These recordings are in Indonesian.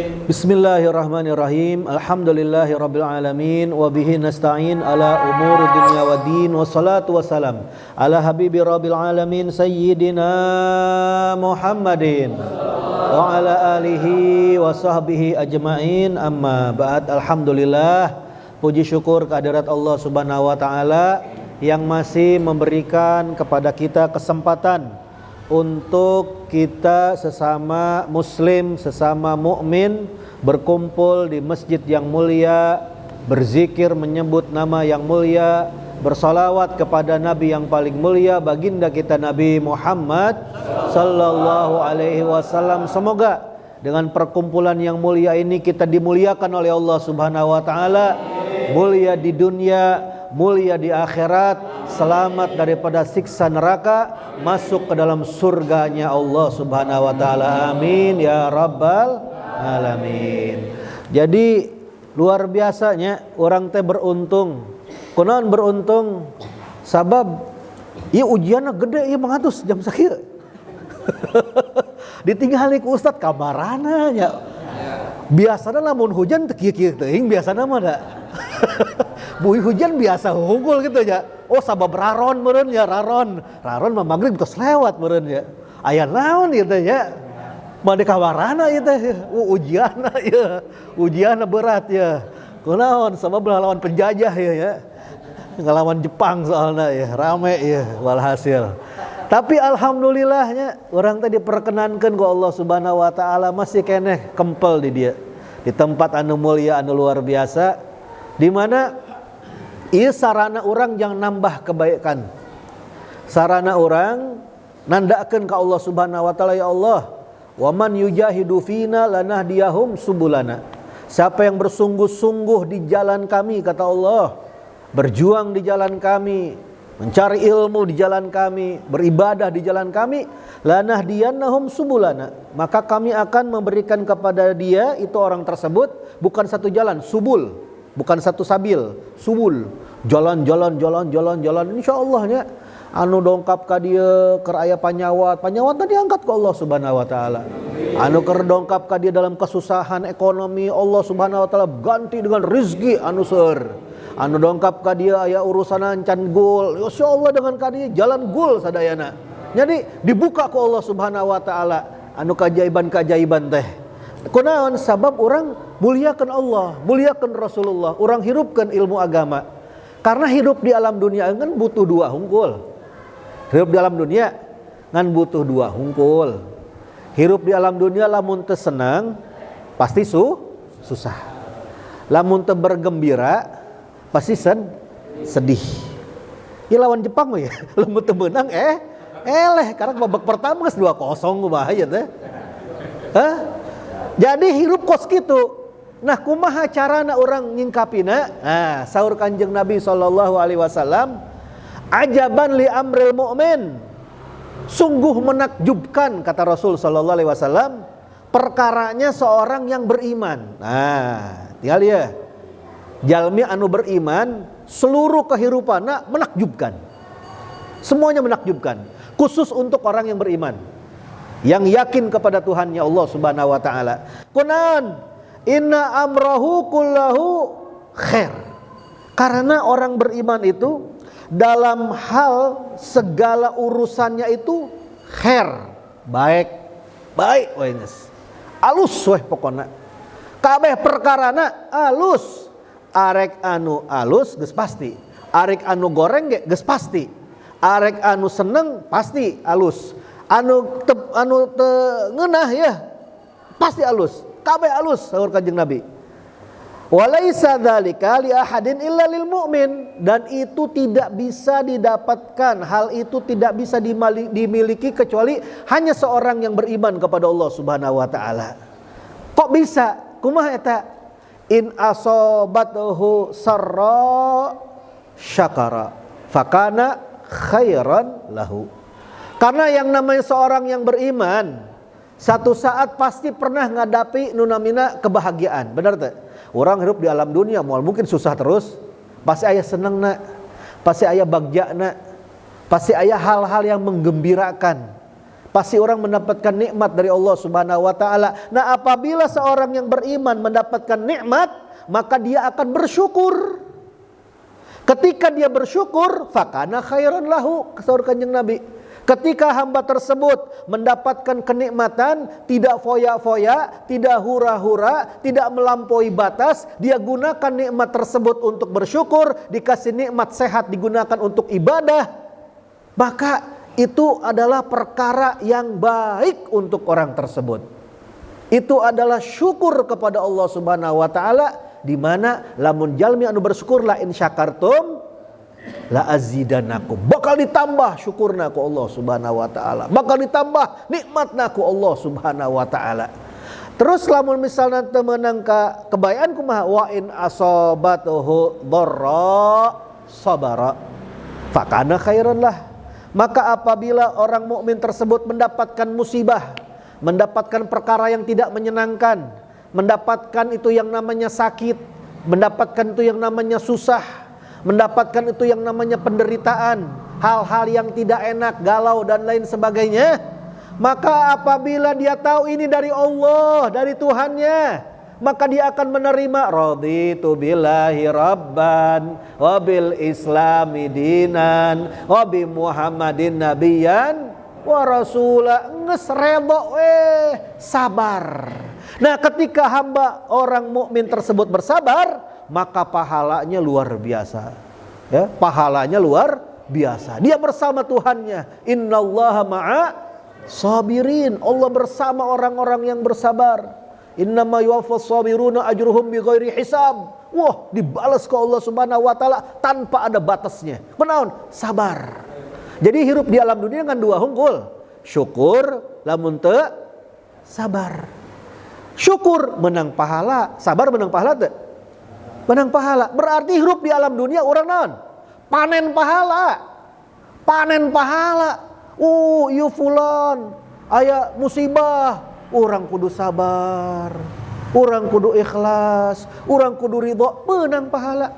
Bismillahirrahmanirrahim. Alhamdulillahirabbil alamin wa bihi nasta'in ala umuri dunya waddin wassalatu wassalam ala habibi rabbil alamin sayyidina Muhammadin wa ala alihi wa sahbihi ajmain. Amma ba'd. Alhamdulillah, puji syukur kehadirat Allah Subhanahu wa taala yang masih memberikan kepada kita kesempatan untuk kita sesama muslim, sesama mukmin berkumpul di masjid yang mulia, berzikir menyebut nama yang mulia, bersalawat kepada Nabi yang paling mulia, baginda kita Nabi Muhammad sallallahu alaihi wasallam. Semoga dengan perkumpulan yang mulia ini kita dimuliakan oleh Allah Subhanahu wa taala, mulia di dunia, mulia di akhirat, selamat daripada siksa neraka, masuk ke dalam surganya Allah Subhanahu wa taala. Amin ya rabbal alamin. Jadi luar biasanya orang teh beruntung. Kunaon beruntung? Sabab ieu ujianna gede ieu mangatus jam sakieu. Ditinggali ku ustad kamarana nya. Biasana lamun hujan teu kieu-kieu teuing biasana mah da. Bui hujan biasa hungkul gitu ya. Oh sabab raron meureun ya, raron mah magrib terus lewat meureun ya. Aya naon ieu teh ya? Made kawarana ieu teh. Ujianna ieu. Ujianna berat ya. Kunaon sabab lawan penjajah ya. Ngelawan Jepang soalna ya, rame ya walhasil. Tapi alhamdulillahnya orang tadi diperkenankeun ku Allah Subhanahu wa taala masih keneh kempel di dia. Di tempat anu mulia anu luar biasa, di mana ieu sarana orang yang nambah kebaikan. Sarana orang nandakeun ka Allah Subhanahu wa taala, ya Allah, wa man yujahidu fina lanahdiyahum subulana. Siapa yang bersungguh-sungguh di jalan kami, kata Allah, berjuang di jalan kami, mencari ilmu di jalan kami, beribadah di jalan kami, lanahdiyannahum subulana, maka kami akan memberikan kepada dia itu orang tersebut bukan satu jalan, subul, bukan satu sabil, subul, jalan insyaallah anu dongkap ka dieu keur aya panyawat tadi angkat ke Allah Subhanahu wa taala. Anu keur dongkap ka dieu dalam kesusahan ekonomi, Allah Subhanahu wa taala ganti dengan rezeki anu seueur. Anu dongkap ka dieu aya urusan can gul, insyaallah dengan ka dieu jalan gul sadayana. Jadi dibuka ku Allah Subhanahu wa taala anu kajaiban teh. Kunaon? Sabab orang muliakan Allah, muliakan Rasulullah, orang hirupkan ilmu agama. Karena hidup di alam dunia kan butuh dua hungkul. Hidup di alam dunia kan butuh dua hungkul. Hidup di alam dunia lamun teu senang pasti susah. Lamun teu bergembira pasti sedih. Ya lawan Jepang mah ya, lamun teu meunang eleh karena babak pertama geus 2-0 bahaya teh. Hah? Jadi hirup kos gitu. Nah kumaha carana orang nyingkapina? Nah saur Kanjeng Nabi SAW, ajaban li amril mu'min, sungguh menakjubkan kata Rasul SAW perkaranya seorang yang beriman. Nah tinggal ya, jalmi anu beriman seluruh kehidupanna menakjubkan. Semuanya menakjubkan, khusus untuk orang yang beriman, yang yakin kepada Tuhannya Allah Subhanahu wa taala. Kunaon? Inna amrahu kullahu khair. Karena orang beriman itu dalam hal segala urusannya itu khair, baik weunis. Alus weh pokona. Kabeh perkarana alus. Arek anu alus geus pasti. Arek anu goreng ge geus pasti. Arek anu seneng pasti alus. Anu teu ngeunah ya pasti alus. Kabeh alus saur Kanjeng Nabi. Walaisa dzalika li ahadin illa lil mu'min, dan itu tidak bisa didapatkan, hal itu tidak bisa dimiliki kecuali hanya seorang yang beriman kepada Allah Subhanahu wa taala. Kok bisa? Kumaha eta? In asobatuhu sarra syakara fakana khairan lahu. Karena yang namanya seorang yang beriman satu saat pasti pernah ngadapi nunamina kebahagiaan. Benar tak? Orang hidup di alam dunia mungkin susah terus, pasti aya senengna, pasti aya bagjana, pasti aya hal-hal yang menggembirakan. Pasti orang mendapatkan nikmat dari Allah Subhanahu wa taala. Nah, apabila seorang yang beriman mendapatkan nikmat, maka dia akan bersyukur. Ketika dia bersyukur, fakana khairan lahu, kata Kanjeng Nabi. Ketika hamba tersebut mendapatkan kenikmatan, tidak foya-foya, tidak hura-hura, tidak melampaui batas, dia gunakan nikmat tersebut untuk bersyukur, dikasih nikmat sehat digunakan untuk ibadah, maka itu adalah perkara yang baik untuk orang tersebut. Itu adalah syukur kepada Allah Subhanahu wa taala, di mana lamun jalmi anu bersyukur la in syakartum la azidanakum, bakal ditambah syukurna ku Allah Subhanahu wa taala, bakal ditambah nikmatna ku Allah Subhanahu wa taala. Terus lamun misalnya teu meunang ka kebayaan kumaha, wa in asabatuhu dharra sabara fakana khairan lah. Maka apabila orang mukmin tersebut mendapatkan musibah, mendapatkan perkara yang tidak menyenangkan, mendapatkan itu yang namanya sakit, mendapatkan itu yang namanya susah, mendapatkan itu yang namanya penderitaan, hal-hal yang tidak enak, galau dan lain sebagainya, maka apabila dia tahu ini dari Allah, dari Tuhannya, maka dia akan menerima raditu billahi rabban wa bil islami dinan wa bi muhammadin nabiyyan wa rasula, nges redo sabar. Nah, ketika hamba orang mukmin tersebut bersabar, maka pahalanya luar biasa. Ya, pahalanya luar biasa. Dia bersama Tuhannya. Innallaha ma'a sabirin. Allah bersama orang-orang yang bersabar. Innama yuwaffas sabiruna ajruhum bighairi hisab. Wah, dibalas ke Allah Subhanahu wa taala tanpa ada batasnya. Kunaon? Sabar. Jadi hirup di alam dunia kan dua hungkul. Syukur lamun teu sabar. Syukur menang pahala, sabar menang pahala teu? Menang pahala. Berarti hirup di alam dunia orang naon? Panen pahala. Panen pahala. Ieu fulan aya musibah, urang kudu sabar, urang kudu ikhlas, urang kudu ridho, menang pahala.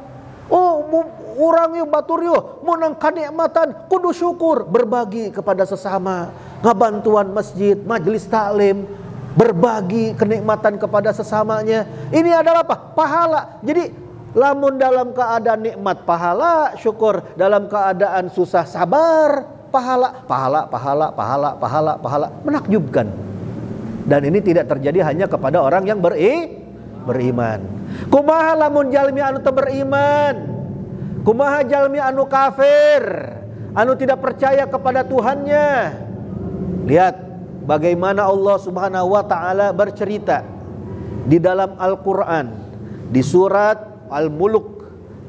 Urang yuk batur yuk menang kanikmatan, kudu syukur, berbagi kepada sesama, ngabantuan masjid, majelis taklim, berbagi kenikmatan kepada sesamanya. Ini adalah apa? Pahala. Jadi lamun dalam keadaan nikmat pahala syukur, dalam keadaan susah sabar pahala, pahala, menakjubkan. Dan ini tidak terjadi hanya kepada orang yang beriman. Kumaha lamun jalmi anu teu beriman? Kumaha jalmi anu kafir, anu tidak percaya kepada Tuhannya? Lihat bagaimana Allah Subhanahu wa taala bercerita di dalam Al-Qur'an di surat Al-Mulk,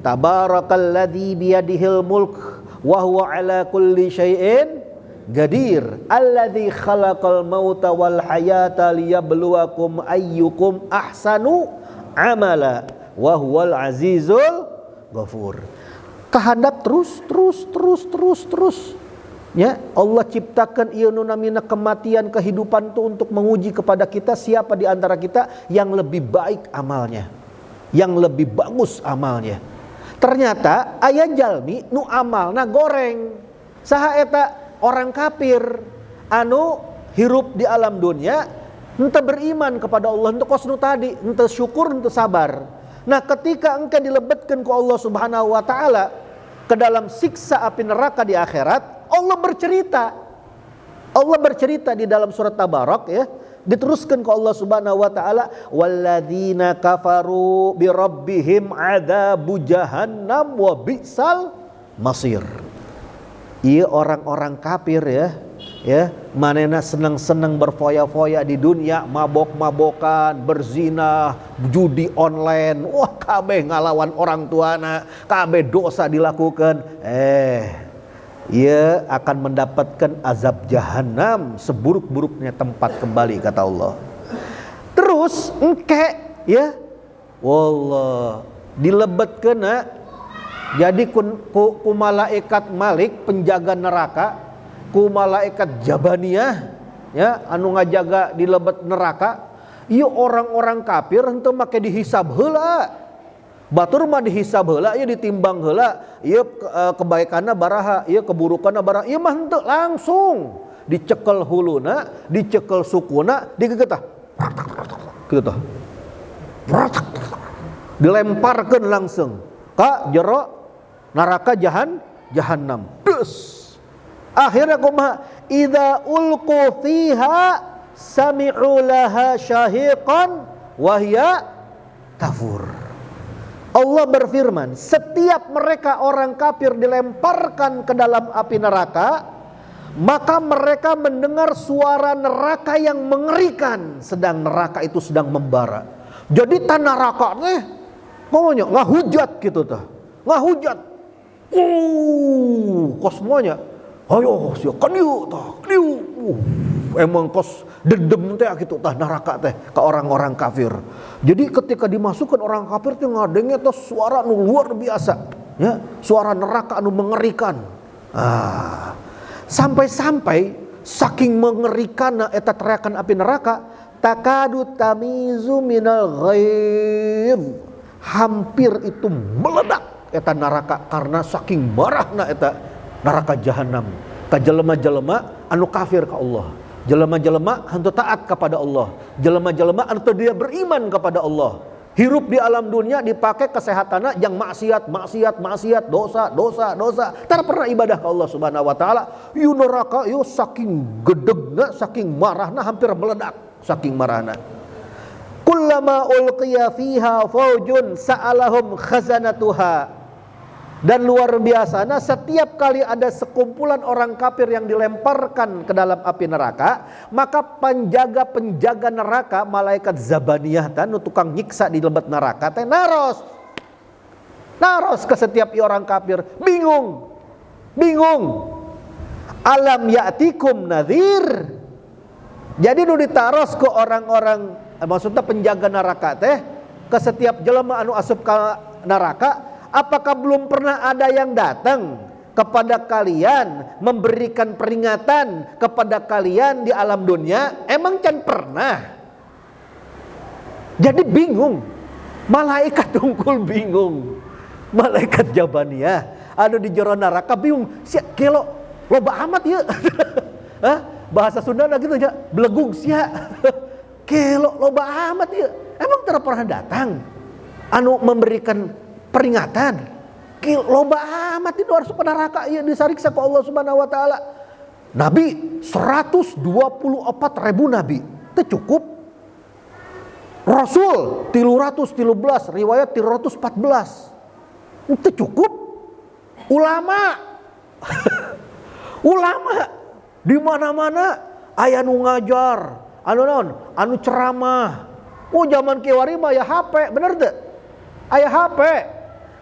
tabarakalladzi biyadihil mulk wa huwa ala kulli syai'in qadir alladzi khalaqal mauta wal hayata liyabluwakum ayyukum ahsanu amala wa huwal azizul ghafur. Kehendak terus. Ya, Allah ciptakan ieu nu namina kematian, kehidupan itu untuk menguji kepada kita siapa di antara kita yang lebih baik amalnya, yang lebih bagus amalnya. Ternyata aya jalmi nu amalna goreng. Saha eta? Orang kafir anu hirup di alam dunia henteu beriman kepada Allah, henteu kosnu tadi, henteu syukur, henteu sabar. Nah, ketika engkau dilebetkeun ku Allah Subhanahu wa taala ke dalam siksa api neraka di akhirat, Allah bercerita di dalam surat Tabarak, ya, diteruskan ke Allah Subhanahu wa taala, walladzina kafaru bi rabbihim adzabu jahannam wa bi'sal masir. Iya orang-orang kafir ya, manena senang-senang berfoya-foya di dunia, mabok-mabokan, berzina, judi online, wah kabeh ngalawan orang tuana, kabeh dosa dilakukan. Ia akan mendapatkan azab jahanam, seburuk-buruknya tempat kembali, kata Allah. Terus engke ya, wallah dilebetkeun jadi ku malaikat Malik penjaga neraka, ku malaikat Jabaniyah ya anu ngajaga di lebet neraka. Ieu orang-orang kafir henteu make dihisab heula. Batur mah dihisab heula, ieu ditimbang heula, ieu kebaikanna baraha, ieu keburukanna baraha, ieu mah henteu langsung dicekel huluna, dicekel sukuna, digegetah. Gitu. Dilemparkeun langsung ka jero neraka jahannam. Dus. Akhirnya kumaha? Idza ulqu fiha sami'u laha syahiqan wa hiya tafur. Allah berfirman, setiap mereka orang kafir dilemparkan ke dalam api neraka, maka mereka mendengar suara neraka yang mengerikan, sedang neraka itu sedang membara. Jadi tan neraka teh ngomongnya ngahujat gitu tah. Ngahujat. Kos semuanya. Ayo sia kadieu tah, kadieu. Emang kos dendem teh gitu tah neraka teh ke orang-orang kafir. Jadi ketika dimasukkan orang kafir teh ngadenge teh suara nu luar biasa, ya, suara neraka anu mengerikan. Sampai-sampai saking mengerikan eta teriakan api neraka, takadu tamizu minal ghaib. Hampir itu meledak eta neraka karena saking marahna eta neraka jahanam. Ka jelema-jelema anu kafir ka Allah, jelema-jelema anu taat kepada Allah, jelema-jelema anu dia beriman kepada Allah. Hirup di alam dunia dipakai kesehatanna yang maksiat, dosa. Tak pernah ibadah ke Allah Subhanahu wa taala. Yu neraka yu saking gedegna, saking marahna hampir meledak, saking marahna. Kullama ulqiya fiha faujun sa'alahum khazanatuha. Dan luar biasa, setiap kali ada sekumpulan orang kafir yang dilemparkan ke dalam api neraka, maka penjaga-penjaga neraka, malaikat Zabaniyah dan tukang nyiksa di lebat neraka teh naros ke setiap orang kafir, bingung. Alam ya'tikum nadhir. Jadi nu ditaros ke orang-orang, maksudnya penjaga neraka teh ke setiap jelema anu asup ke neraka. Apakah belum pernah ada yang datang kepada kalian memberikan peringatan kepada kalian di alam dunia? Emang can pernah? Jadi bingung. Malaikat tungkul bingung. Malaikat Jabaniyah anu di jero neraka bingung. Sia kelo loba amat ya. Bahasa Sundana gitu aja, belegung sia. Kelo loba amat ya. Emang tidak pernah datang anu memberikan peringatan, loba amat itu harus ke neraka ya disariksa ke Allah Subhanahu wa taala. Nabi 124.000 nabi, itu cukup. Rasul 313, riwayat 314. Itu cukup. Ulama di mana-mana aya nu ngajar, anu ceramah. Zaman kiwari mah ya HP, bener teu? Aya HP.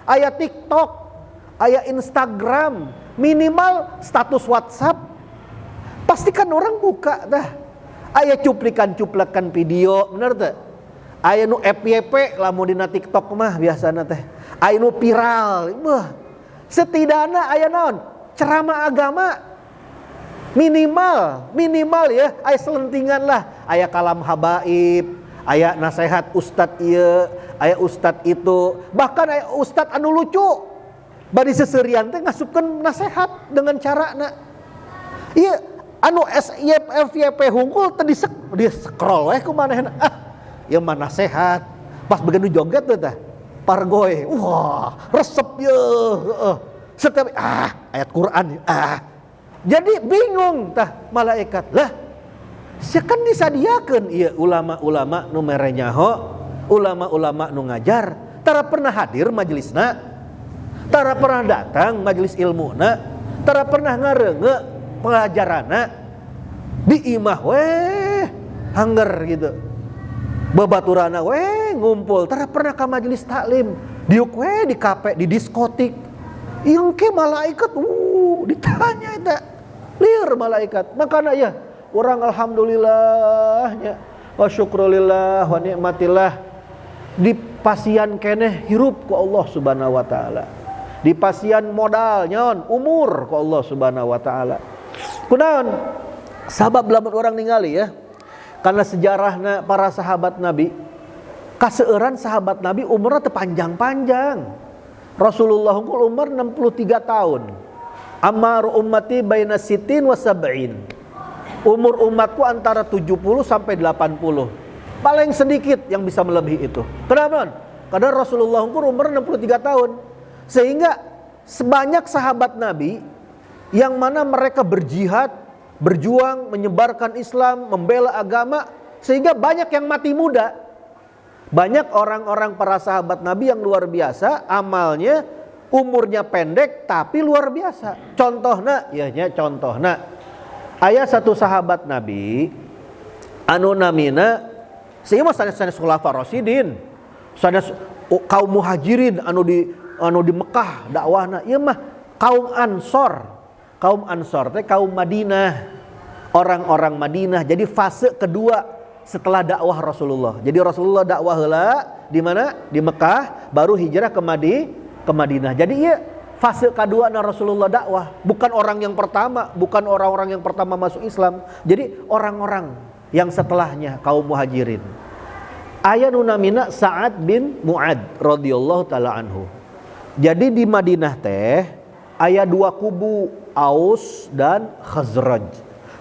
Aya TikTok, aya Instagram, minimal status WhatsApp. Pastikan orang buka dah. Aya cuplikan video, bener teh? Aya nu FYP lamun dina TikTok mah biasana teh. Aya nu viral. Setidaknya aya naon? Ceramah agama minimal ya, aya selentingan lah. Aya kalam habaib, aya nasihat ustad ieu, aya ustad itu, bahkan aya ustad anu lucu. Bari seserian teh ngasupkeun nasihat dengan carana. Ieu anu FYP hungkul teh di scroll we ku manehna. Ieu mah nasihat. Pas begitu joget teh pargoy. Wah, resep yeuh. Setiap ayat Quran. Jadi bingung tah malaikat. Lah, kan disadiakeun ieu ulama-ulama nu mere nyaho, ulama-ulama nu ngajar, tara pernah hadir majelisna, tara pernah datang majelis ilmuna, tara pernah ngareunge pelajaranna, di imah weh hanger gitu, babaturana weh ngumpul, tara pernah ka majelis taklim, diuk weh di kafe, di diskotik, ieu ke malaikat ditanya eta, lieur malaikat, makana ya orang alhamdulillahnya wa syukrulillah wa nikmatillah di pasian keneh hirup ku Allah Subhanahu wa taala. Di pasian modal nyaon umur ku Allah Subhanahu wa taala. Kunaon? Sabab lamun orang ningali ya. Karena sejarahna para sahabat Nabi, kaseueuran sahabat Nabi umurna teu panjang-panjang. Rasulullah umur 63 tahun. Ammar ummati baina sittin wa sab'in. Umur umatku antara 70 sampai 80. Paling sedikit yang bisa melebihi itu. Kenapa? Karena Rasulullah umur 63 tahun. Sehingga sebanyak sahabat Nabi yang mana mereka berjihad, berjuang, menyebarkan Islam, membela agama, sehingga banyak yang mati muda. Banyak orang-orang para sahabat Nabi yang luar biasa, amalnya, umurnya pendek tapi luar biasa. Contohnya, aya satu sahabat Nabi anu namina sehingga sanes khulafa rasyidin, sanes kaum muhajirin anu di Mekah dakwahna, ieu mah kaum Ansor teh kaum Madinah, orang-orang Madinah. Jadi fase kedua setelah dakwah Rasulullah. Jadi Rasulullah dakwah heula di mana? Di Mekah, baru hijrah ke Madinah. Jadi ieu fase kedua na Rasulullah dakwah, bukan orang yang pertama, bukan orang-orang yang pertama masuk Islam. Jadi orang-orang yang setelahnya kaum muhajirin. Aya nu namina Sa'ad bin Mu'ad radhiyallahu taala anhu. Jadi di Madinah teh aya dua kubu, Aus dan Khazraj.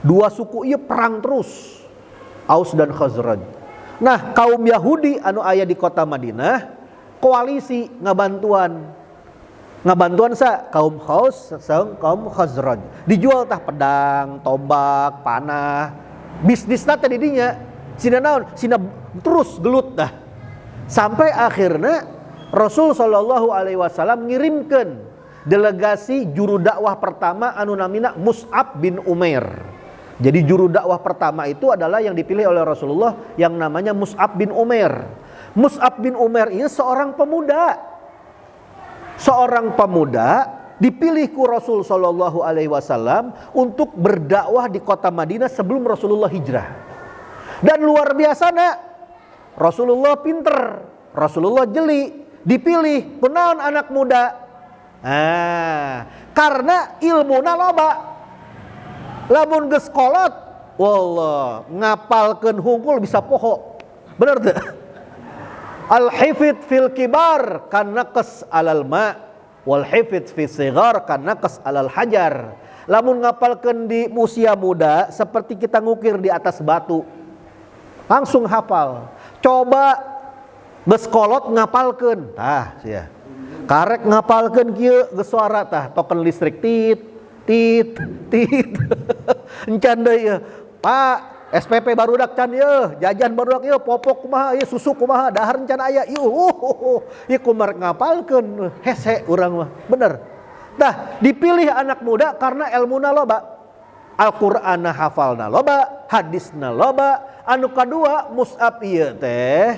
Dua suku ieu perang terus, Aus dan Khazraj. Nah, kaum Yahudi anu aya di kota Madinah koalisi ngabantuan sa kaum Aus sareng kaum Khazraj. Dijual tah pedang, tombak, panah. Bisnisna teh di dinya. Sina naon? Sina terus gelut dah. Sampai akhirnya Rasul sallallahu alaihi wasallam ngirimkeun delegasi juru dakwah pertama anu namina Mus'ab bin Umair. Jadi juru dakwah pertama itu adalah yang dipilih oleh Rasulullah yang namanya Mus'ab bin Umair. Mus'ab bin Umair ini seorang pemuda. Seorang pemuda dipilih ku Rasul sallallahu alaihi wasallam untuk berdakwah di kota Madinah sebelum Rasulullah hijrah. Dan luar biasa nak, Rasulullah pinter, Rasulullah jeli, dipilih kunaon anak muda. Karena ilmuna loba. Lamun geus kolot, wallah ngapalkeun hungkul bisa poho. Bener teu? Al-hifid fil kibar kana qas alal ma wal hifid fi sigar kana qas alal hajar. Lamun ngapalkeun di usia muda seperti kita ngukir di atas batu. Langsung hafal. Coba geus kolot ngapalkeun. Tah sia. Karek ngapalkeun kieu geus suara tah token listrik tit. Encan deui ieu. Pak, SPP barudak can ieu, jajan barudak ieu, popok kumaha ieu, susu kumaha, dahar encan aya ieu. Ieu kumaha ngapalkeun hese urang mah. Bener. Nah, dipilih anak muda karena ilmuna loba. Al-Qur'ana hafalna loba, hadisna loba. Anu kadua Mus'ab ieu teh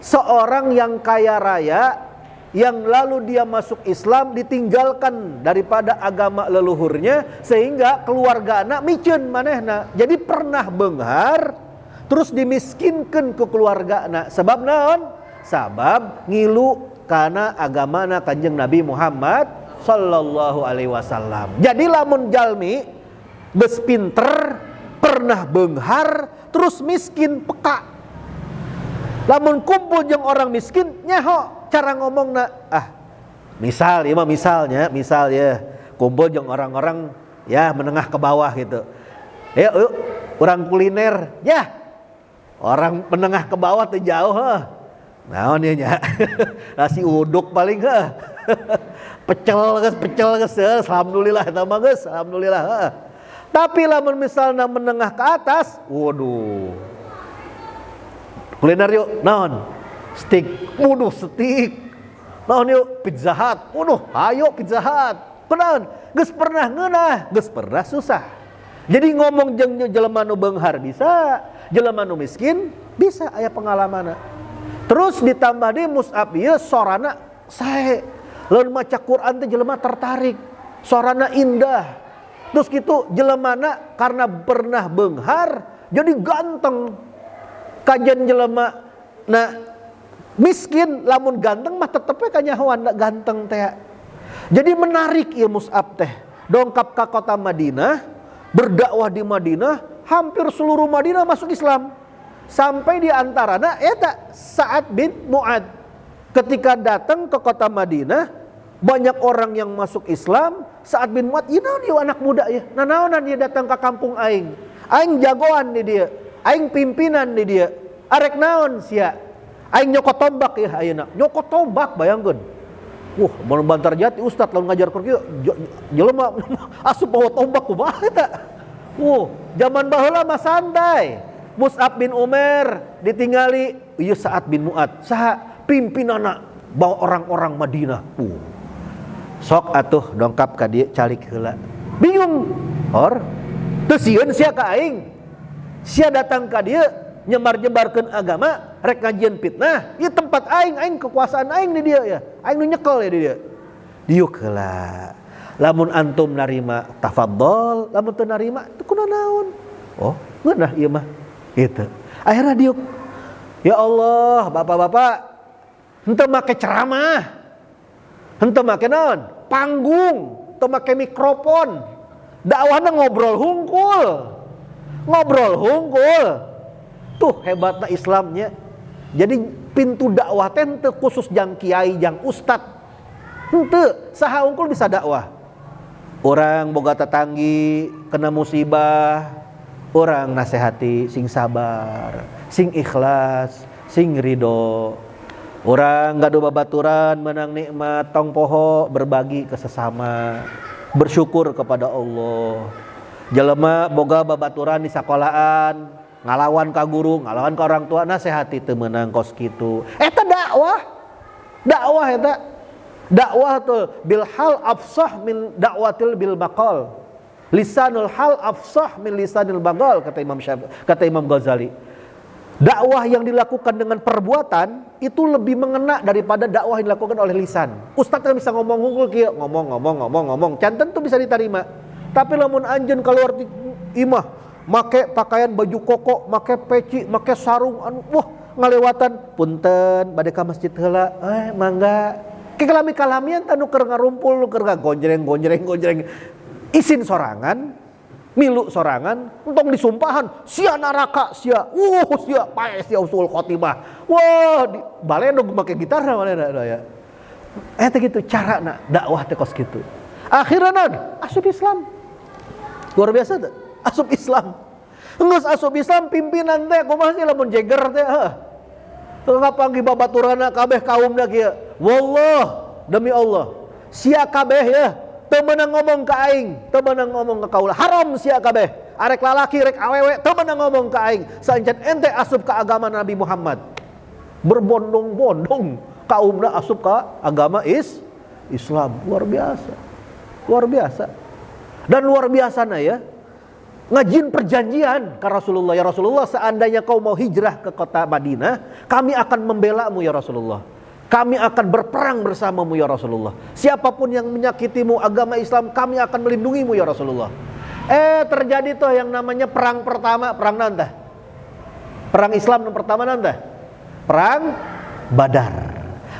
seorang yang kaya raya yang lalu dia masuk Islam ditinggalkan daripada agama leluhurnya sehingga keluarga anak micen manehna. Jadi pernah beunghar terus dimiskinkeun ku keluarga anak. Sebab naon? Sabab ngilu kana agamana Kanjeng Nabi Muhammad sallallahu alaihi wasallam. Jadi lamun jalmi geus pinter, pernah beunghar, terus miskin peka. Lamun kumpul jeung orang miskin nyaho cara ngomongna. Misal ya kumpul jeung orang-orang ya menengah ke bawah gitu. Yuk orang kuliner ya. Orang menengah ke bawah teh jauh naon ieu nya. Nasi uduk paling pecel geus alhamdulillah eta mah geus alhamdulillah. Tapi lamun misalnya menengah ke atas, waduh. Kuliner yuk, naon? Steak, waduh steak. Naon yuk? Pizza Hut, waduh, ayo Pizza Hut. Kunaon? Geus pernah ngeunah, geus pernah susah. Jadi ngomong jeung jelema nu beunghar bisa, jelema nu miskin bisa aya pengalamanna. Terus ditambah deui Mus'ab ieu sorana sae. Lamun maca Quran teh jelema tertarik. Sorana indah. Terus gitu jelemana karena pernah beunghar jadi ganteng. Kajian jelema nah miskin lamun ganteng mah tetep we kanyahoan ganteng teh. Jadi menarik ieu Mus'ab teh. Dongkap ka kota Madinah, berdakwah di Madinah, hampir seluruh Madinah masuk Islam. Sampai di antarana eta Sa'ad bin Mu'ad. Ketika datang ke kota Madinah, banyak orang yang masuk Islam. Sa'ad bin Mu'ad, ieu naon ieu anak muda ya? Nanaonan ieu datang ke kampung aing? Aing jagoan di dia, aing pimpinan di dia. Arek naon sia? Aing nyokot tombak ya ayeuna. Nyokot tombak bayangkeun. Mun Bantar Jati ustad lamun ngajar kieu jelema asup bawa tombak kumaha eta. Zaman baheula mah santai. Mus'ab bin Umair ditinggali ieu Sa'ad bin Mu'ad. Saha pimpinana bawa orang-orang Madinah. Sok atuh dongkap ka dieu calik heula. Bingung. Teu sieun sia ka aing. Sia datang ka dieu nyebar-nyebarkeun agama, rek ngajieun fitnah. Ieu tempat aing kekuasaan aing di dieu ya. Aing nu nyekel ya di dieu. Diuk heula. Lamun antum narima tafadhol, lamun teu narima teu kuna naon. Ngeunah ieu mah. Gitu. Akhirnya diuk. Ya Allah, bapak-bapak, henteu make ceramah. Henteu make naon? Panggung, henteu make mikrofon. Dakwahna ngobrol hungkul. Tuh hebatna Islamnya. Jadi pintu dakwah teh teu khusus jang kiai, jang ustad. Henteu, saha hungkul bisa dakwah. Orang boga tetanggi kena musibah, orang nasihati sing sabar, sing ikhlas, sing ridho. Orang gaduh babaturan menang nikmat tong poho berbagi ke sesama, bersyukur kepada Allah. Jelema boga babaturan di sekolahan, ngalawan ka guru, ngalawan ka orang tua, nasihati teu meunang kos kitu. Eta dakwah. Dakwah eta. Dakwah tuh bil hal afsah min dakwatil bil maqal. Lisanul hal afsah min lisanil bagal, kata Imam Ghazali. Dakwah yang dilakukan dengan perbuatan itu lebih mengena daripada dakwah yang dilakukan oleh lisan. Ustaz kan bisa ngomong hungkul kieu, ngomong, can tentu bisa diterima. Tapi lamun anjeun keluar imah, make pakaian baju koko, make peci, make sarung ngalewatan, punten bade ka masjid heula, mangga. Kalami-kalamian tanu keur ngarumpul, nu keur ngagonjreng, isin sorangan, milu sorangan, entong disumpahan, sia neraka, sia pae sia usul khotimah. Baledog make gitar manehna ya. Eta gitu carana dakwah teh kos kitu. Akhirna naon? Asup Islam. Luar biasa teh. Asup Islam. Geus asup Islam pimpinan teh kumaha sih lamun jeger teh ngapanggih babaturana kabeh kaumna kieu. Wallah, demi Allah, sia kabeh ya teu meunang ngomong ka aing, teu meunang ngomong ka kaula. Haram sia kabeh. Arek lalaki, rek awewe teu meunang ngomong ka aing. Saencen ente asup ka agama Nabi Muhammad. Berbondong-bondong kaumna asup ka agama Islam. Luar biasa. Dan luar biasana ya. Ngajin perjanjian ke Rasulullah. Ya Rasulullah, seandainya kau mau hijrah ke kota Madinah, kami akan membelamu ya Rasulullah. Kami akan berperang bersamamu ya Rasulullah. Siapapun yang menyakitimu agama Islam, kami akan melindungimu ya Rasulullah. Terjadi tuh yang namanya perang pertama. Perang nantah. Perang Islam yang pertama nantah. Perang Badar.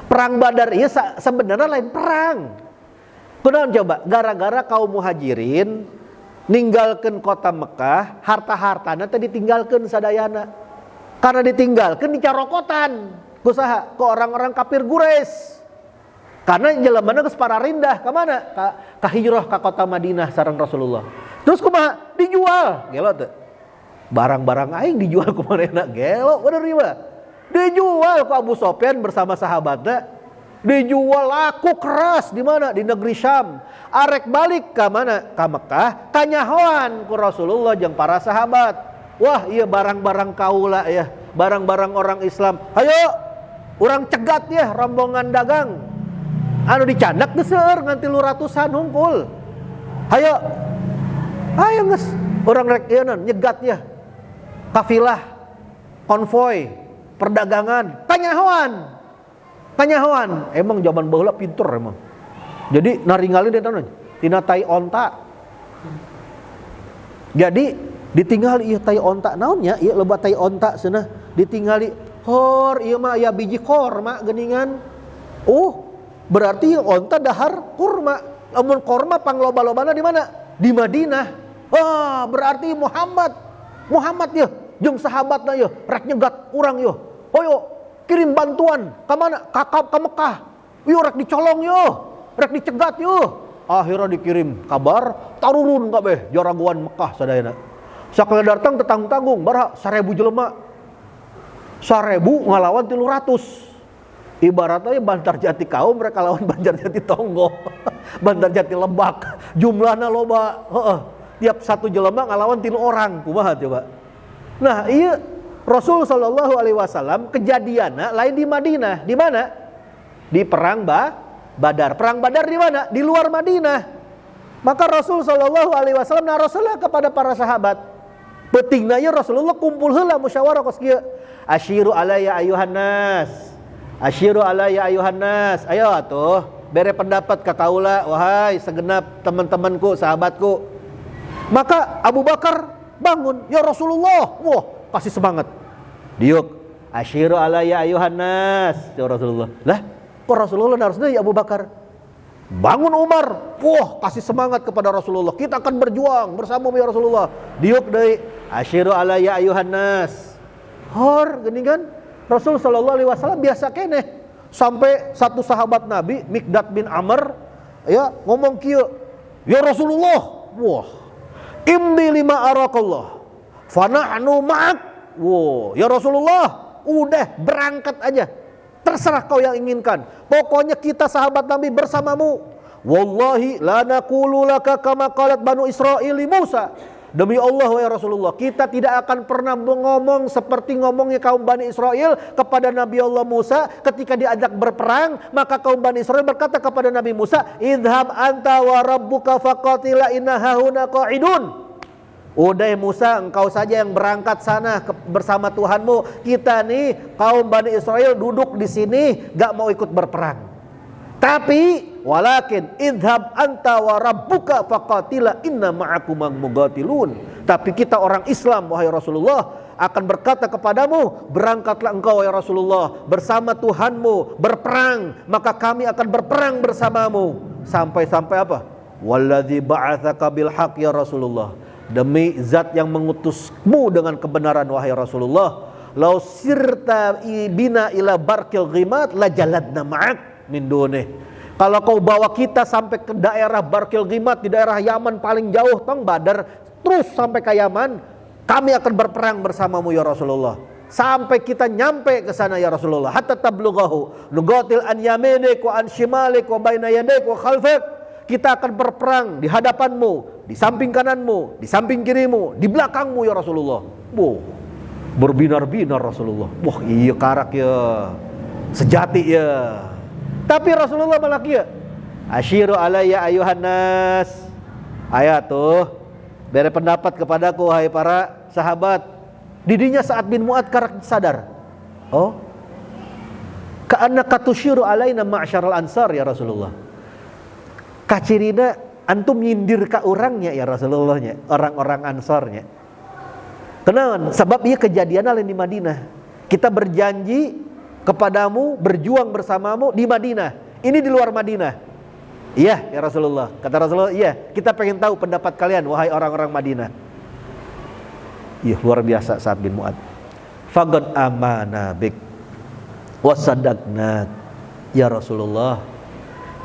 Perang Badar iya sebenarnya lain perang. Kunaon coba? Gara-gara kaum muhajirin ninggalkeun kota Mekah, harta-hartana teh ditinggalkeun sadayana. Karena ditinggalkeun dicarokotan kusaha? Ke orang-orang kafir Quraisy. Karena jelemana geus pararindah ka mana? Ka hijrah ka kota Madinah sareng Rasulullah. Terus kumaha? Dijual. Gelo teh. Barang-barang aing dijual ku manehna. Gelo bener ieu mah. Dijual ku Abu Sufyan bersama sahabatnya. Dijual laku keras di mana? Di negeri Syam. Arek balik ke mana? Ke Mekah. Kanyahoan ku Rasulullah jeung para sahabat. Wah, iya barang-barang kaula ya, barang-barang orang Islam. Hayo, urang cegat ya rombongan dagang. Anu dicandak geus seueur nganti 200-an hungkul. Hayo geus urang rek ieu nyegat ya. Kafilah, konvoy, perdagangan, kanyahoan. Emang zaman baheula pinter emang. Jadi naringalin eta tina tai onta. Jadi ditinggali ieu tai onta naonnya? Ieu loba tai onta cenah ditinggali. Hor ieu mah aya biji korma geuningan. Berarti ieu onta dahar kurma. Lamun korma pangloba-lobana di mana? Di Madinah. Berarti Muhammad ieu jeung sahabatna ieu rek nyegat urang ieu. Hoyo kirim bantuan ke mana? Ke Mekah. Yuk rek dicolong yuk, rek dicegat yuk. Akhirnya dikirim kabar, tarurun kabeh jaraguan Mekah sadayana. Sakali datang tetanggung baraha 1000 jelema. 1000 ngalawan 300. Ibaratnya Bantar Jati kaum mereka lawan Banjar Jati Tonggo. Bantar Jati Lebak. Jumlahna loba. Tiap satu jelema ngalawan 3 orang. Kumaha coba. Nah, iya Rasul sallallahu alaihi wasallam kejadianna lain di Madinah. Di mana? Di perang Badar. Perang Badar di mana? Di luar Madinah. Maka Rasul sallallahu alaihi wasallam narosalah kepada para sahabat. Pentingna ya Rasulullah kumpul heula musyawarah kos kieu. Asyiru alayya ayuhan nas. Asyiru alayya ayuhan nas. Ayo atuh bere pendapat ka kaula wahai segenap teman-temanku, sahabatku. Maka Abu Bakar bangun, ya Rasulullah. Wah, kasih semangat. Diuk, asyiru alayya ayuhan nas. Ya Rasulullah. Lah, kok Rasulullah harus ya Abu Bakar? Bangun Umar, wah kasih semangat kepada Rasulullah. Kita akan berjuang bersamamu ya Rasulullah. Diuk deui, asyiru alayya ayuhan nas. Hor, gini kan? Rasul sallallahu alaihi wasallam biasa keneh. Sampai satu sahabat Nabi, Mikdad bin Amr, ya ngomong kieu, ya Rasulullah, wah, imdi lima arakallah, fanahnu ma'ak. Wah, ya Rasulullah, udah berangkat aja. Terserah kau yang inginkan. Pokoknya kita sahabat Nabi bersamamu. Wallahi la naqulu laka kama qalat Banu Israil li Musa. Demi Allah ya Rasulullah, kita tidak akan pernah ngomong seperti ngomongnya kaum Bani Israel kepada Nabi Allah Musa ketika diajak berperang. Maka kaum Bani Israel berkata kepada Nabi Musa, idhab anta wa rabbuka faqatila inna hahuna qa'idun. Udah Musa, engkau saja yang berangkat sana bersama Tuhanmu. Kita nih kaum Bani Israel duduk di sini gak mau ikut berperang. Tapi walakin idhab anta wa rabbuka faqatila inna ma'akum muqatilun. Tapi kita orang Islam wahai Rasulullah akan berkata kepadamu, berangkatlah engkau ya Rasulullah bersama Tuhanmu berperang, maka kami akan berperang bersamamu. Sampai-sampai apa? Walladzi ba'atsaka bil haqq ya Rasulullah. Demi zat yang mengutusmu dengan kebenaran wahai Rasulullah, lau sirta bina ila barkil ghimat la jaladna ma'ak min dunih. Kalau kau bawa kita sampai ke daerah Barkil Ghimat, di daerah Yaman paling jauh tong Badar, terus sampai ke Yaman, kami akan berperang bersamamu ya Rasulullah. Sampai kita nyampe ke sana ya Rasulullah, hatta tablughahu nuqatil an yaminik wa an shimalik wa baina yadik wa khalfik. Kita akan berperang di hadapanmu, di samping kananmu, di samping kirimu, di belakangmu ya Rasulullah. Wow, berbinar-binar Rasulullah. Wah iya karak ya, sejati ya. Tapi Rasulullah malah kieu, asyiru alayya ayuhan nas. Ayat tuh beri pendapat kepadaku wahai para sahabat. Didinya Sa'ad bin Mu'adz karak sadar. Oh, ka'annaka tusyiru alaina ma'syaral ansar ya Rasulullah. Kacirina antum nyindir ka orangnya ya Rasulullahnya, orang-orang Ansarnya. Kenaon? Sebab ieu kejadian lain di Madinah. Kita berjanji kepadamu berjuang bersamamu di Madinah. Ini di luar Madinah. Iya ya Rasulullah. Kata Rasulullah, iya, kita pengen tahu pendapat kalian wahai orang-orang Madinah. Iya, luar biasa Sa'ad bin Mu'adz. Faqad amana bik wa saddaqna ya Rasulullah.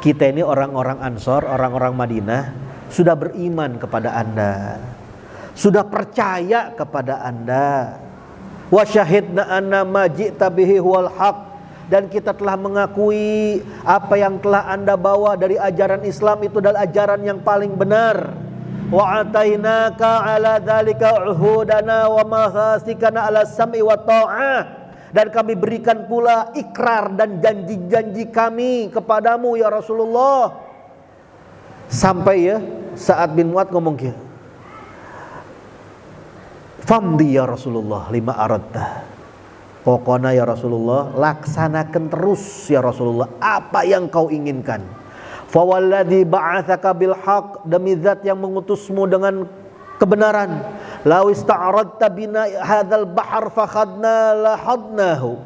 Kita ini orang-orang Ansor, orang-orang Madinah sudah beriman kepada Anda. Sudah percaya kepada Anda. Wa syahidna anna ma ji'ta bihi huwal haq, dan kita telah mengakui apa yang telah Anda bawa dari ajaran Islam itu adalah ajaran yang paling benar. Wa atainaka ala dzalika uhudana wa mahasikana ala sam'i wa ta'ah, dan kami berikan pula ikrar dan janji-janji kami kepadamu ya Rasulullah. Sampai ya Sa'ad bin Mu'adz ngomong kieu, famdi ya Rasulullah lima aradta. Pokoknya ya Rasulullah, laksanakan terus ya Rasulullah apa yang kau inginkan. Fawalladzi ba'atsaka bil haqq, demi zat yang mengutusmu dengan kebenaran. Law ista'radta bina hadzal bahr fakhadnahu.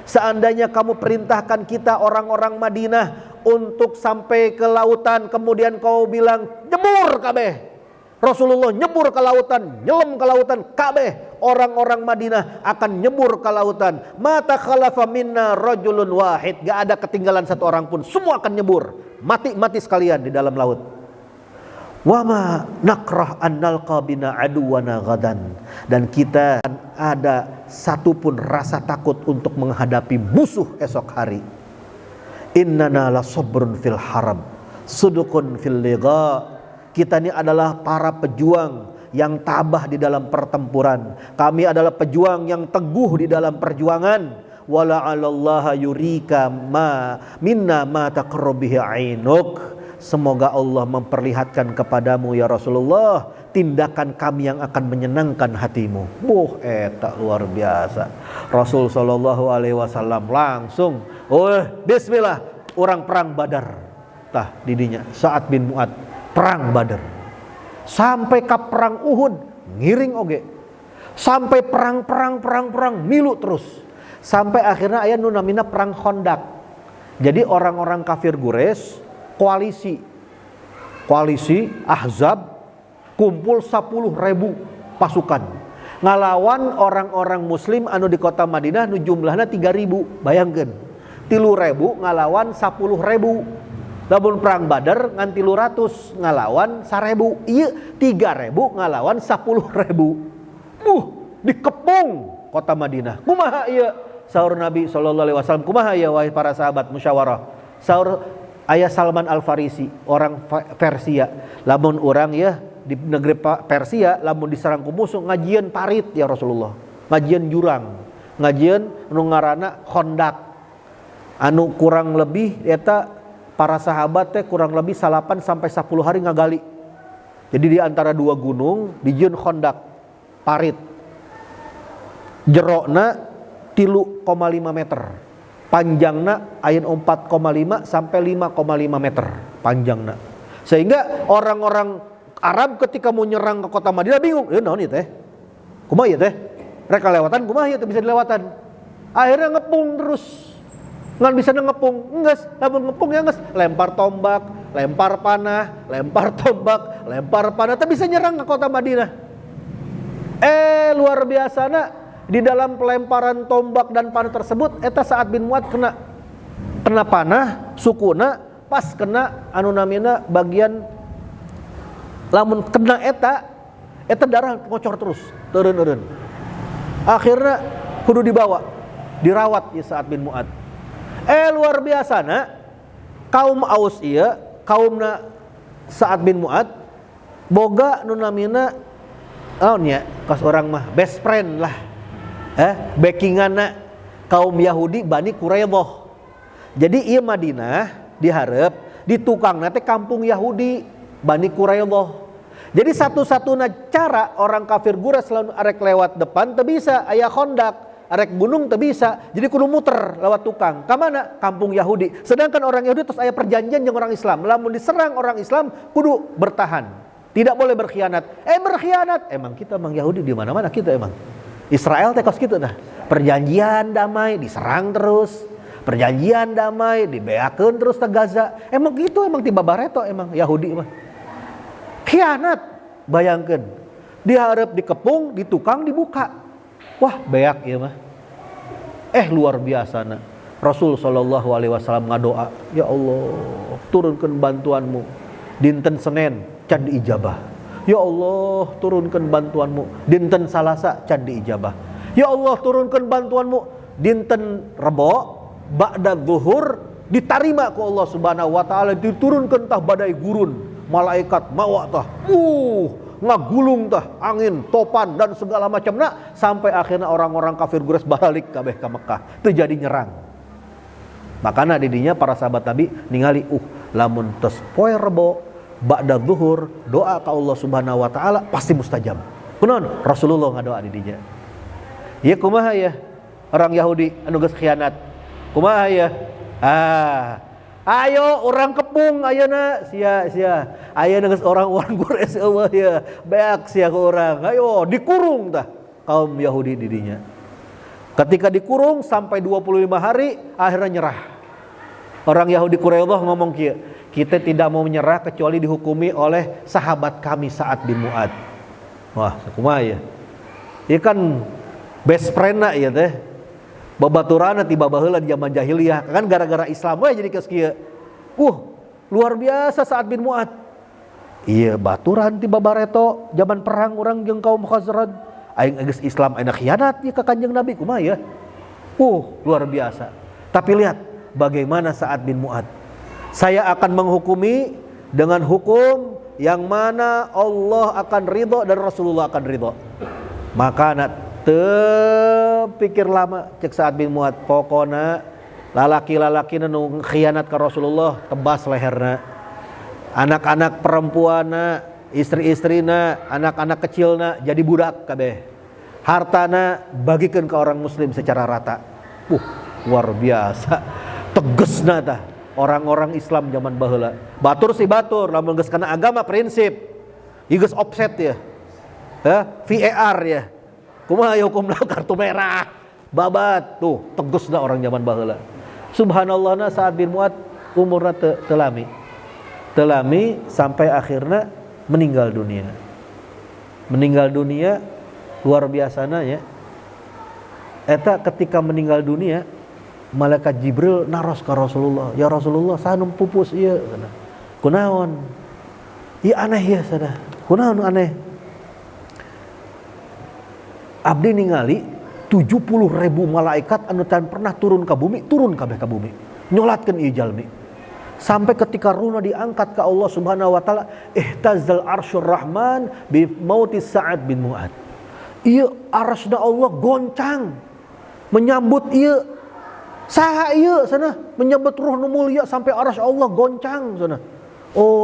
Seandainya kamu perintahkan kita orang-orang Madinah untuk sampai ke lautan, kemudian kau bilang nyebur kabeh. Rasulullah nyebur ke lautan, nyelam ke lautan, kabeh orang-orang Madinah akan nyebur ke lautan. Mata khalafa minna rajulun wahid, gak ada ketinggalan satu orang pun, semua akan nyebur, mati sekalian di dalam laut. Wama nakrah an nalqa bina aduwana gadan, dan kita ada satupun rasa takut untuk menghadapi musuh esok hari. Innana la sabrun fil harab sudukun fil liqa. Kita ini adalah para pejuang yang tabah di dalam pertempuran. Kami adalah pejuang yang teguh di dalam perjuangan. Wala 'alallaha yurika ma minna ma taqarrubihi 'ainuk. Semoga Allah memperlihatkan kepadamu ya Rasulullah tindakan kami yang akan menyenangkan hatimu. Eta luar biasa. Rasul sallallahu alaihi wasallam langsung, bismillah, orang perang Badar. Tah didinya Sa'ad bin Mu'ad perang Badar. Sampai ke perang Uhud ngiring oge. Sampai perang milu terus. Sampai akhirnya aya nu namina perang Khandaq. Jadi orang-orang kafir Quraisy koalisi Ahzab kumpul 10.000 pasukan ngalawan orang-orang muslim anu di kota Madinah nu jumlahna 3.000. Bayangkeun 3.000 ngalawan 10.000. Lamun perang Badar ngan 300 ngalawan 1.000. Ieu 3.000 ngalawan 10.000. Dikepung kota Madinah. Kumaha ieu? Saur Nabi sallallahu alaihi wasallam, kumaha ieu wahai para sahabat musyawarah. Saur aya Salman Al-Farisi, orang Persia. Lamun urang ya di negeri Persia lamun diserang ku musuh ngajieun parit ya Rasulullah. Ngajieun jurang. Ngajieun nu ngaranna Khandaq. Anu kurang lebih eta para sahabat teh kurang lebih 8 sampai 10 hari ngagali. Jadi di antara dua gunung dijieun Khandaq parit. Jerona 3,5 meter. Panjangna aya 4,5 sampai 5,5 meter panjangna. Sehingga orang-orang Arab ketika mau nyerang ke kota Madinah bingung, naon ieu teh? Kumaha ieu teh? Rek kalewatan kumaha ieu teh bisa dilewatan. Akhirnya ngepung terus. Ngan bisa ngepung, enggeus, lamun ngepung ya enggeus, lempar tombak, lempar panah, lempar tombak, lempar panah, teh bisa nyerang ke kota Madinah. Luar biasana di dalam pelemparan tombak dan panah tersebut eta Sa'ad bin Mu'ad kena panah sukuna pas kena anu namina bagian lamun kena eta darah ngocor terus teureun-eureun. Akhirnya kudu dibawa dirawat ya Sa'ad bin Mu'ad. Luar biasana kaum Aus ieu kaumna Sa'ad bin Mu'ad boga nu namina naon nya kos orang mah best friend lah. Backinganna kaum Yahudi Bani Quraidah. Jadi ieu Madinah dihareup di tukangna teh kampung Yahudi Bani Quraidah. Jadi satu-satunya cara orang kafir Quraisy selalu arek lewat depan teu bisa aya Khandaq, arek gunung teu bisa. Jadi kudu muter lewat tukang. Ka mana? Kampung Yahudi. Sedangkan orang Yahudi terus aya perjanjian jeung orang Islam. Lamun diserang orang Islam kudu bertahan. Tidak boleh berkhianat. Berkhianat. Emang kita emang Yahudi di mana-mana kita emang. Israel teh kos kitu tah. Perjanjian damai diserang terus. Perjanjian damai dibeakeun terus ke Gaza. Emang gitu emang tiba bareto emang Yahudi mah. Khianat. Bayangkeun. Dihareup dikepung, ditukang, dibuka. Wah, beak ieu mah. Luar biasana. Rasul sallallahu alaihi wasallam ngadoa, "Ya Allah, turunkeun bantuanmu dinten Senin can diijabah. Ya Allah, turunkan bantuanmu dinten Salasa can diijabah. Ya Allah, turunkan bantuanmu dinten Rebo ba'da zuhur diterima ku Allah Subhanahu wa taala, diturunkan tah badai gurun, malaikat mawa tah ngagulung tah angin, topan dan segala macamna sampai akhirnya orang-orang kafir Quraisy balik kabeh ka Mekah, teu jadi nyerang. Makana didinya para sahabat Nabi ningali lamun tos poe Rebo ba'da zuhur doa ka Allah Subhanahu wa taala pasti mustajab. Kunaon? Rasulullah ngadoa di dinya. Ieu kumaha ya? Orang Yahudi anu geus khianat. Kumaha ya? Ayo orang kepung ayeuna sia. Ayeuna geus orang-orang Quraisy eueuh ya. Beak sia ku urang. Ayo dikurung tah kaum Yahudi di dinya. Ketika dikurung sampai 25 hari akhirnya nyerah. Orang Yahudi Quraidah ngomong kieu, kita tidak mau menyerah kecuali dihukumi oleh sahabat kami Sa'ad bin Mu'ad. Wah, kumaha ya? Ieu kan best friend-na ieu teh. Babaturana tiba baheula di zaman jahiliyah. Kan gara-gara Islam we jadi geus kieu. Luar biasa Sa'ad bin Mu'ad. Iya baturan ti babareto zaman perang orang jeung kaum Khazraj. Aing geus Islam ayeuna khianat ieu ka Kanjeng Nabi kumaha ya? Luar biasa. Tapi lihat bagaimana Sa'ad bin Mu'adz. Saya akan menghukumi dengan hukum yang mana Allah akan ridho dan Rasulullah akan ridho. Maka nak pikir lama cek Sa'ad bin Mu'adz, pokona lalaki-lalaki nu khianat ka Rasulullah tebas leherna. Anak-anak perempuanna, istri-istrina, anak-anak kecilna jadi budak kabeh. Hartana bagikeun ke orang muslim secara rata. Luar biasa. Tegesna tah orang-orang Islam zaman baheula. Batur si batur, lamun geus kana agama prinsip. Ieu geus offset ya. VAR ya. Kumaha hukumna kartu merah. Babat tuh tegesna orang zaman baheula. Subhanallahna Sa'ad bin Mu'adz umurna telami sampai akhirnya meninggal dunia. Meninggal dunia luar biasana ya. Eta ketika meninggal dunia, malaikat Jibril naros ka Rasulullah. Ya Rasulullah, saha pupus ieu? Kunaon? Ieu aneh ya sada. Kunaon aneh? Abdi ningali 70.000 malaikat anu tan pernah turun ka bumi, turun kabeh ka bumi. Nyolatkeun ieu jalmi. Sampai ketika ruhna diangkat ke Allah Subhanahu wa taala, ihtazal arsyur rahman bi mauti Sa'ad bin Mu'adz. Ieu arsy-na Allah goncang menyambut ieu. Saha ieu sana menyambut ruh nu mulia sampai arsy Allah goncang sana.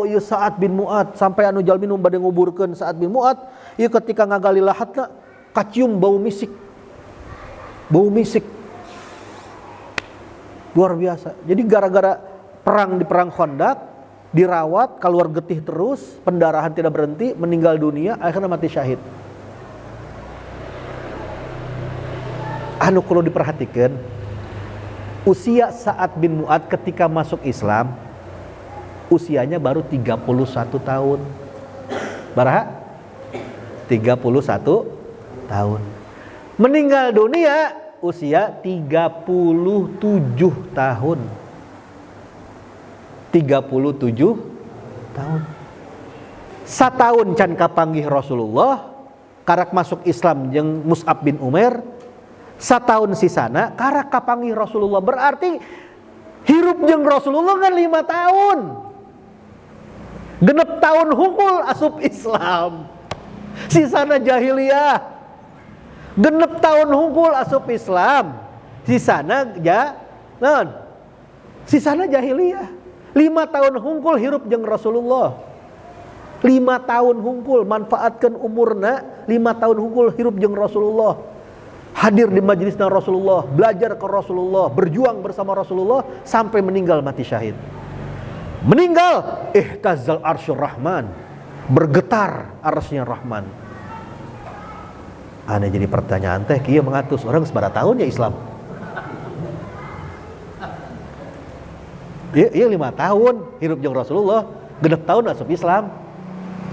Ieu Sa'ad bin Mu'adz, sampai anu jalmi nu bade nguburkeun Sa'ad bin Mu'adz, ieu ketika ngagali lahatna kacium bau misik. Bau misik. Luar biasa. Jadi gara-gara di perang Khandaq dirawat, keluar getih terus, pendarahan tidak berhenti, meninggal dunia, akhirnya mati syahid. Anu kudu diperhatikan, usia Sa'ad bin Mu'adz ketika masuk Islam usianya baru 31 tahun. Baraha? 31 tahun. Meninggal dunia usia 37 tahun. 37 tahun. Satahun can kapanggih Rasulullah, karak masuk Islam jeung Mus'ab bin Umair. Satahun sisana karak kapanggih Rasulullah. Berarti hirup jeung Rasulullah kan 5 tahun. Genep tahun hungkul asup Islam. Sisana jahiliyah. Genep tahun hungkul asup Islam. Sisana sisana jahiliyah. 5 tahun hungkul hirup jeung Rasulullah. 5 tahun hungkul manfaatkan umurna, 5 tahun hungkul hirup jeung Rasulullah. Hadir di majelisna Rasulullah, belajar ke Rasulullah, berjuang bersama Rasulullah sampai meninggal mati syahid. Meninggal ihtazal arsyur rahman, bergetar arsy-nya Rahman. Ane jadi pertanyaan teh kieu mengatus orang sabaraha tahun ya Islam? Iya 5 tahun hidup jeung Rasulullah, genep tahun asup Islam.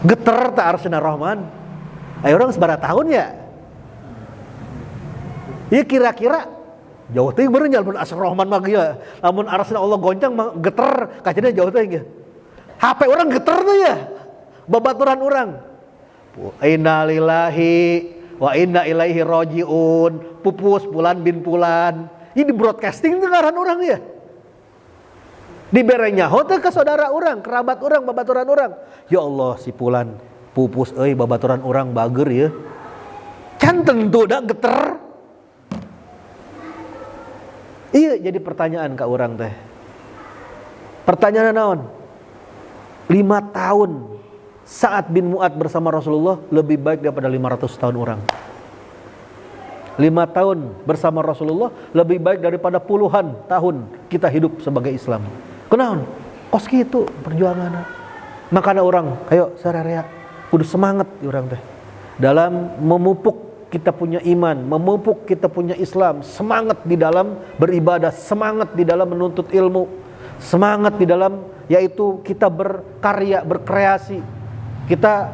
Geter ta arsy-na Rahman. Ayo orang sabaraha tahun ya? Ieu kira-kira jauh teuing beureun lamun arsy Rahman mah ieu. Lamun arsy-na Allah goncang mah geter, kacana jauh teuing ya. HP orang geter tuh ya. Babaturan orang. Inna lillahi wa inna ilaihi rajiun. Pupus Pulan bin Pulan. Ini di broadcasting tuh ngaran orang ya. Dibere nyaho teh ke saudara orang, kerabat orang, babaturan orang. Ya Allah si Pulan, pupus euy babaturan orang bager ya. Can tentu da geter. Iya jadi pertanyaan ka orang teh. Pertanyaan naon? 5 tahun Sa'ad bin Mu'adz bersama Rasulullah lebih baik daripada 500 tahun orang. 5 tahun bersama Rasulullah lebih baik daripada puluhan tahun kita hidup sebagai Islam. Kenaon? Kos kitu perjuangan. Makanya orang, ayo sararea kudu semangat orang teh dalam memupuk kita punya iman, memupuk kita punya Islam, semangat di dalam beribadah, semangat di dalam menuntut ilmu, semangat di dalam yaitu kita berkarya, berkreasi. Kita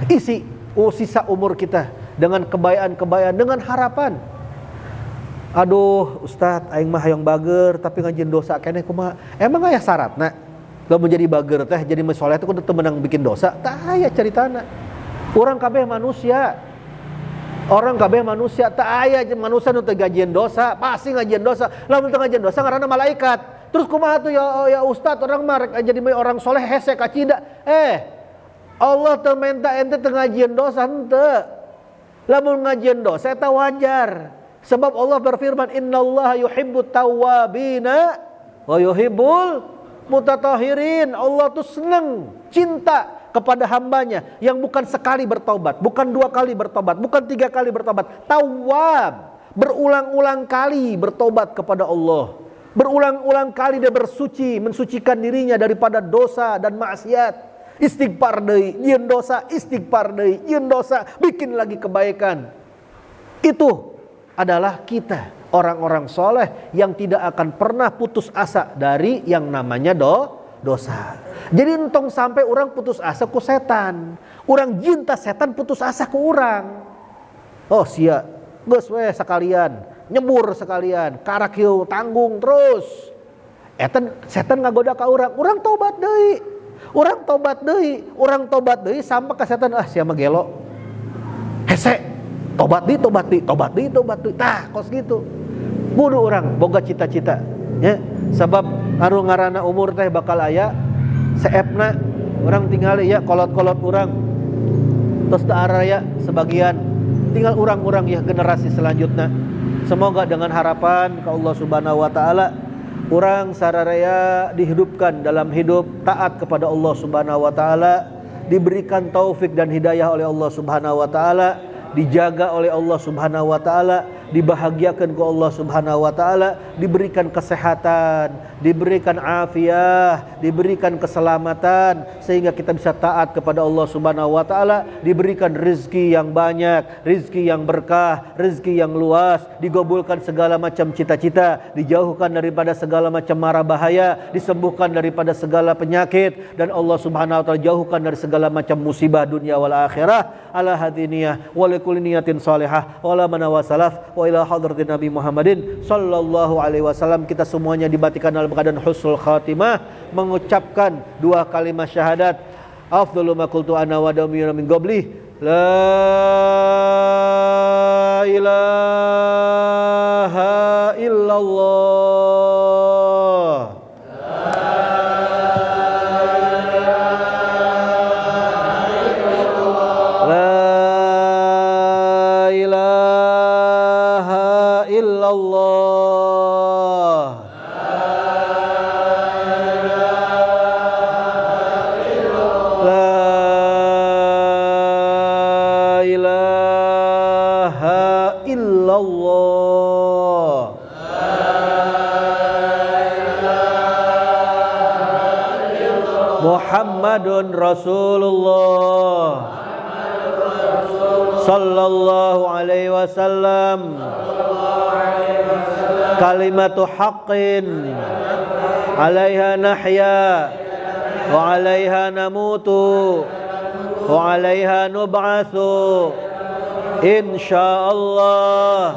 isi sisa umur kita dengan kebaikan-kebaikan, dengan harapan. Aduh Ustadz, aing mah hayang bager tapi ngajin dosa keneh kumaha? Emang aya syaratna? Lamun jadi bager teh jadi soleh teh kudu teu meunang bikin dosa. Tah aya caritana. Urang kabeh manusia. Orang kabeh manusia, teu aya manusia nu teu gajieun dosa, pasti ngajieun dosa. Lamun teu ngajieun dosa ngaranna malaikat. Terus kumaha tuh ya ustaz, orang mah rek jadi orang soleh hese kacida. Allah teu menta ente teu ngajieun dosa henteu. Lamun ngajieun dosa eta wajar. Sebab Allah berfirman, innallaha yuhibbut tawwabina wa yuhibbul mutatahhirin. Allah tuh senang, cinta kepada hambanya yang bukan sekali bertobat, bukan 2 kali bertobat, bukan 3 kali bertobat. Tawwab, berulang-ulang kali bertobat kepada Allah. Berulang-ulang kali dia bersuci, mensucikan dirinya daripada dosa dan maksiat. Istighfar deui, nyieun dosa, istighfar deui, nyieun dosa, bikin lagi kebaikan. Itu adalah kita, orang-orang soleh yang tidak akan pernah putus asa dari yang namanya dosa. Jadi entong sampai orang putus asa ku setan, orang jinta setan putus asa ku orang. Oh sia, geus we sekalian, nyebur sekalian, karak ieu tanggung terus. Eta setan ngagoda ka urang, urang tobat deui. Urang tobat deui sampai ka setan, sia mah gelo. Hese, tobat deui. Tah kos gitu. Kudu urang boga cita-cita, nya. Sebab anu ngaranna umur teh bakal aya, seepna urang tingali ya kolot-kolot urang. Tos teu araya sebagian, tinggal urang-urang ya generasi selanjutnya. Semoga dengan harapan ka Allah Subhanahu wa taala urang sararea dihidupkan dalam hidup taat kepada Allah Subhanahu wa taala, diberikan taufik dan hidayah oleh Allah Subhanahu wa taala, dijaga oleh Allah Subhanahu wa taala, dibahagiakan ke Allah Subhanahu wa taala, diberikan kesehatan, diberikan afiah, diberikan keselamatan sehingga kita bisa taat kepada Allah Subhanahu wa taala, diberikan rezeki yang banyak, rezeki yang berkah, rezeki yang luas, digabulkan segala macam cita-cita, dijauhkan daripada segala macam mara bahaya, disembuhkan daripada segala penyakit, dan Allah Subhanahu wa taala jauhkan dari segala macam musibah dunia wal akhirah. Ala hadiniyah wa likulli niyatin salihah wa la manawa salaf wa ila hadratin Nabi Muhammadin sallallahu alaihi wasallam. Kita semuanya dibatikan dalam keadaan husnul khatimah, mengucapkan 2 kalimat syahadat. Afdalu ma qultu ana wa damiyuna min qabli la ilaha illallah. Muhammadun Rasulullah sallallahu alaihi wasallam. Kalimatu haqqin 'alaiha nahya wa 'alaiha namutu wa 'alaiha nub'atsu insyaallah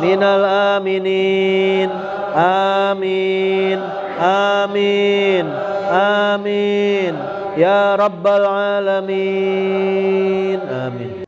minal aminin. Amin amin amin ya rabbal alamin. Amin.